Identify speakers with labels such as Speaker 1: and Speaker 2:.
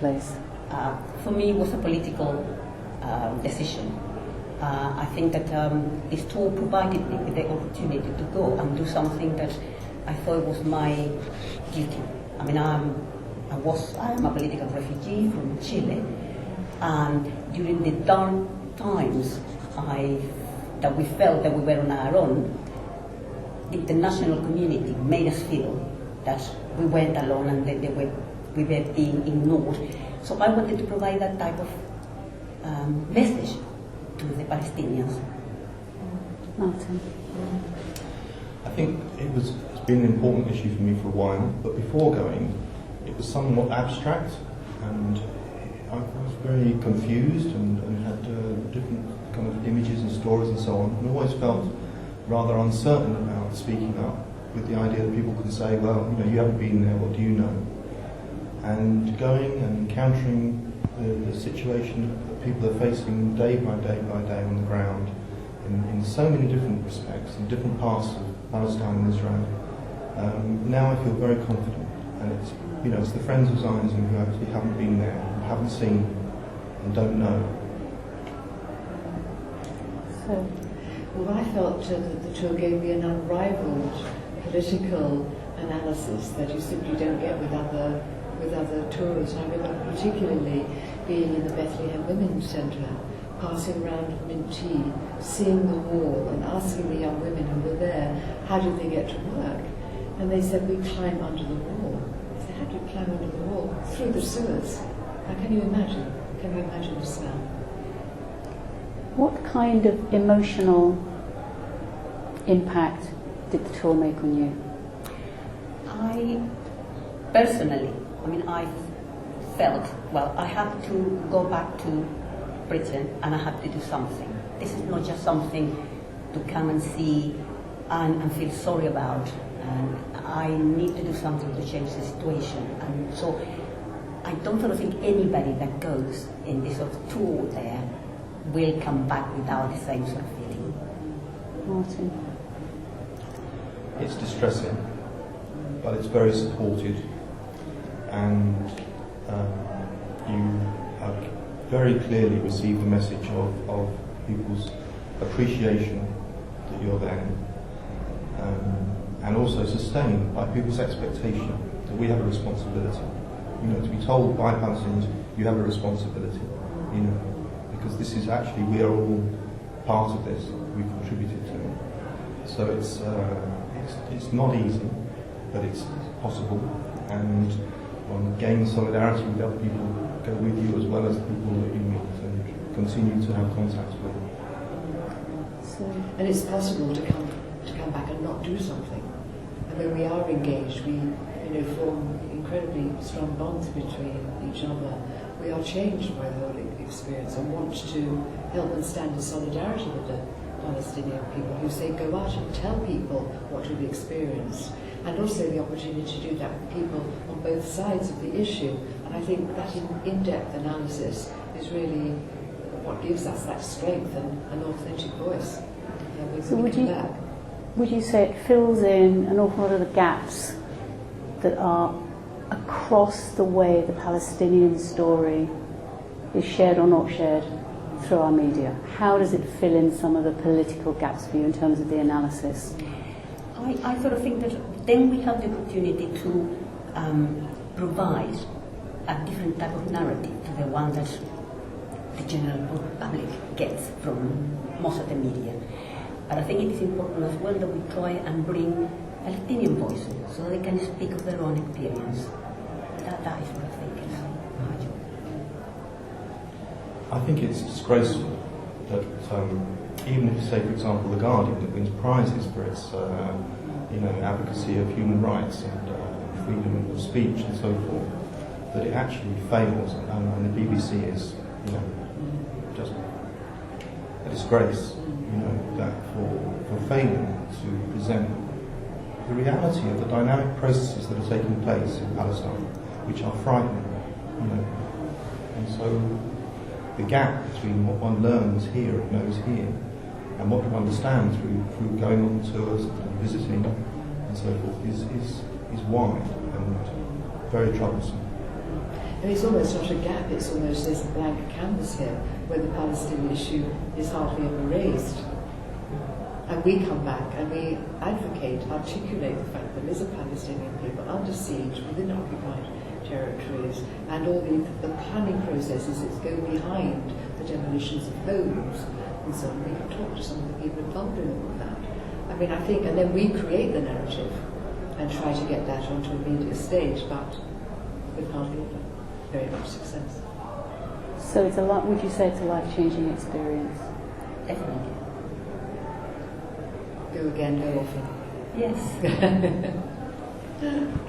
Speaker 1: place?
Speaker 2: For me, it was a political decision. I think that this tour provided me with the opportunity to go and do something that I thought was my duty. I mean, I am a political refugee from Chile, and during the dark times that we felt that we were on our own, the international community made us feel that we weren't alone and that we were being ignored. So I wanted to provide that type of message to the Palestinians.
Speaker 1: Martin?
Speaker 3: I think it's been an important issue for me for a while, but before going, it was somewhat abstract, and I was very confused and had different kind of images and stories and so on, and always felt rather uncertain about speaking up, with the idea that people could say, well, you haven't been there, what do you know? And going and encountering the situation that people are facing day by day by day on the ground in so many different respects, in different parts of Palestine and Israel. Now I feel very confident, and it's the friends of Zionism who actually haven't been there, and haven't seen, and don't know.
Speaker 1: So,
Speaker 4: well, I felt that the tour gave me an unrivaled political analysis that you simply don't get with other tours. I remember particularly being in the Bethlehem Women's Centre, passing around mint tea, seeing the wall and asking the young women who were there, how did they get to work? And they said, we climb under the wall. I said, how do you climb under the wall? Through the sewers. How can you imagine? Can you imagine the smell?
Speaker 1: what kind of emotional impact did the tour make on you?
Speaker 2: I personally, I felt, I had to go back to Britain and I had to do something. This is not just something to come and see and feel sorry about. And I need to do something to change the situation. And so I don't think anybody that goes in this sort of tour there will come back without the same sort of feeling.
Speaker 1: Martin?
Speaker 3: It's distressing, but it's very supported, and you have very clearly received the message of people's appreciation that you're there, and also sustained by people's expectation that we have a responsibility. To be told by Palestinians, you have a responsibility, because this is actually, we are all part of this, we've contributed to it. So it's not easy, but it's possible, and one gains solidarity with other people, go with you as well as the people that you meet and continue to have contact with.
Speaker 4: And it's possible to come back and not do something. And when we are engaged, we form incredibly strong bonds between each other. We are changed by the whole experience and want to help and stand in solidarity with the Palestinian people who say go out and tell people what we've experienced, and also the opportunity to do that with people on both sides of the issue. And I think that in-depth analysis is really what gives us that strength and an authentic voice.
Speaker 1: So would you say it fills in an awful lot of the gaps that are across the way the Palestinian story is shared or not shared through our media? How does it fill in some of the political gaps for you in terms of the analysis?
Speaker 2: I think that then we have the opportunity to provide a different type of narrative to the one that the general public gets from most of the media. But I think it is important as well that we try and bring Palestinian voices so they can speak of their own experience. That is what I think is my job.
Speaker 3: I think it's disgraceful that even if you say, for example, The Guardian, that wins prizes for its advocacy of human rights and freedom of speech and so forth, that it actually fails, and the BBC is just a disgrace, that for failing to present the reality of the dynamic processes that are taking place in Palestine, which are frightening, and so the gap between what one learns here and knows here and what one understands through going on tours and visiting and so forth is wide and very troublesome.
Speaker 4: And it's almost not a gap, it's almost there's a blank canvas here where the Palestinian issue is hardly ever raised. And we come back and we advocate, articulate the fact that there's a Palestinian people under siege within occupied territories, and all the planning processes that go behind the demolitions of homes and so on. We can talk to some of the people involved in all of that. I mean, I think, and then we create the narrative and try to get that onto a media stage, but with hardly very much success.
Speaker 1: So it's a lot. Would you say it's a life-changing experience?
Speaker 2: Definitely.
Speaker 4: Go again, go often.
Speaker 2: Yes.